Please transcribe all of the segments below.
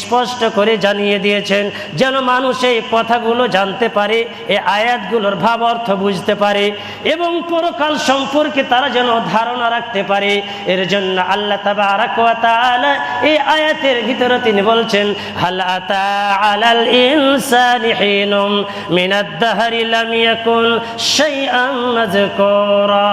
স্পষ্ট করে জানিয়ে দিয়েছেন যেন মানুষ এই কথাগুলো জানতে পারে, এই আয়াতগুলোর ভাব অর্থ বুঝতে পারে এবং পরকাল সম্পর্কে তারা যেন ধারণা রাখতে পারে। এর জন্য আল্লাহ তাবারক ওয়া তাআলা এই আয়াতের ভিতরে তিনি বলছেন, হাল আতা আলাল ইনসানি হিনুম মিনাদ দাহরি লাম ইয়াকুন শাইআন মাযকুরা।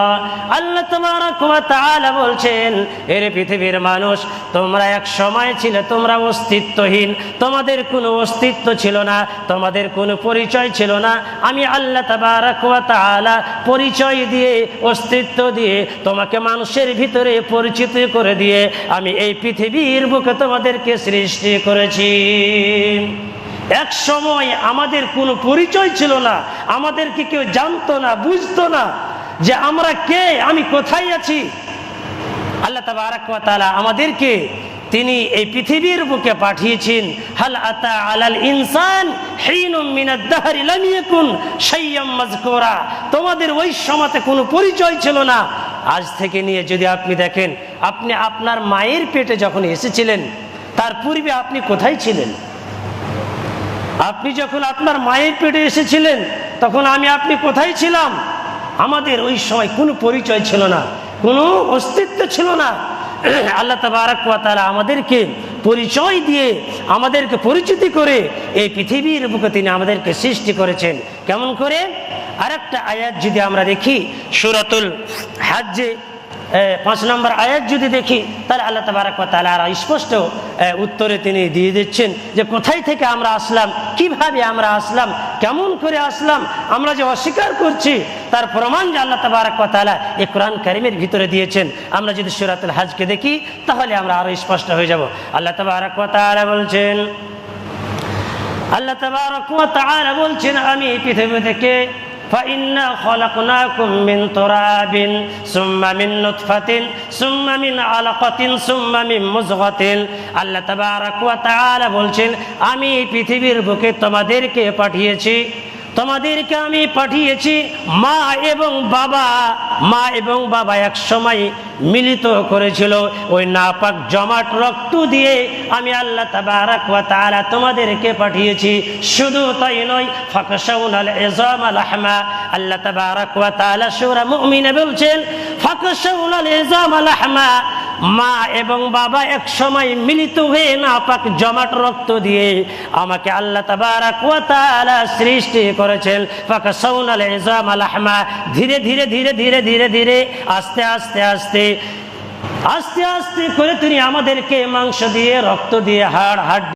আল্লাহ তাবারক ওয়া তাআলা বলছেন, এর পৃথিবীর মানুষ, তোমরা এক সময় ছিলে, তোমরা অস্তিত্বহীন, তোমাদের কোনো অস্তিত্ব ছিল না, তোমাদের কোনো পরিচয় ছিল না। আমি আল্লাহ তাবারক ওয়া তাআলা পরিচয় দিয়ে, অস্তিত্ব দিয়ে, তোমাকে মানুষের ভিতরে পরিচিত করে দিয়ে আমি এই পৃথিবীর বুকে তোমাদেরকে সৃষ্টি করেছি। এক সময় আমাদের কোনো পরিচয় ছিল না, আমাদেরকে কেউ জানতো না, বুঝতো না যে আমরা কে, আমি কোথায় আছি। আল্লাহ তাবারক ওয়া তাআলা আমাদেরকে তিনি এই পৃথিবীর বুকে পাঠিয়েছেন। হাল আতা আলাল ইনসান হিনুম মিনাদ দাহরি লাম ইয়াকুন শাইআম মাযকুরা। তোমাদের ওই সময়তে কোনো পরিচয় ছিল না। আজ থেকে নিয়ে যদি আপনি দেখেন, আপনি আপনার মায়ের পেটে যখন এসেছিলেন, তার পূর্বে আপনি কোথায় ছিলেন? আপনি যখন আপনার মায়ের পেটে এসেছিলেন, তখন আপনি কোথায় ছিলাম? আমাদের ওই সময় কোনো পরিচয় ছিল না, কোনো অস্তিত্ব ছিল না। আল্লাহ তাবারক ওয়া তাআলা আমাদেরকে পরিচয় দিয়ে, আমাদেরকে পরিচিতি করে এই পৃথিবীর বুকে তিনি আমাদেরকে সৃষ্টি করেছেন। কেমন করে? আরেকটা আয়াত যদি আমরা দেখি, সূরাতুল হাজ্জে 5 নম্বর আয়াত যদি দেখি, তাহলে আল্লাহ তাবারক ওয়া তাআলা আরো স্পষ্ট উত্তরে তিনি দিয়ে দিচ্ছেন যে কোথায় থেকে আমরা আসলাম, কিভাবে আমরা আসলাম, কেমন করে আসলাম। আমরা যে অস্বীকার করছি তার প্রমাণ যে আল্লাহ তাবারক ওয়া তাআলা এই কোরআন কারীমের ভিতরে দিয়েছেন। আমরা যদি সূরাতুল হজকে দেখি তাহলে আমরা আরো স্পষ্ট হয়ে যাব। আল্লাহ তাবারক ওয়া তাআলা বলছেন, আমি পৃথিবী থেকে فإنا خلقناكم من تراب ثم من نطفة ثم من علقة ثم من مضغة। আল্লাহ তাবারক ওয়া তাআলা বলছেন, আমি পৃথিবীর বুকে তোমাদেরকে আমি পাঠিয়েছি মা এবং বাবা এক সময় মিলিত করেছিল। ওই নাপাক জমাট রক্ত দিয়ে আমি আল্লাহ তাবারক ওয়া তাআলা তোমাদেরকে পাঠিয়েছি। শুধু তাই নয়, ফাকশাউনাল ইযামা লাহমা। আল্লাহ তাবারক ওয়া তাআলা সূরা মুমিনে বলছেন, ফাকশাউনাল ইযামা লাহমা। মা এবং বাবা এক সময় মিলিত হয়ে নাপাক জমাট রক্ত দিয়ে আমাকে আল্লাহ তাবারক ওয়া তাআলা সৃষ্টি করেছেন। ফাকশাউনাল ইযামা লাহমা। ধীরে ধীরে ধীরে ধীরে ধীরে ধীরে আস্তে আস্তে আস্তে আস্তে আস্তে করে তিনি আমাদেরকে মাংস দিয়ে, রক্ত দিয়ে, হাড়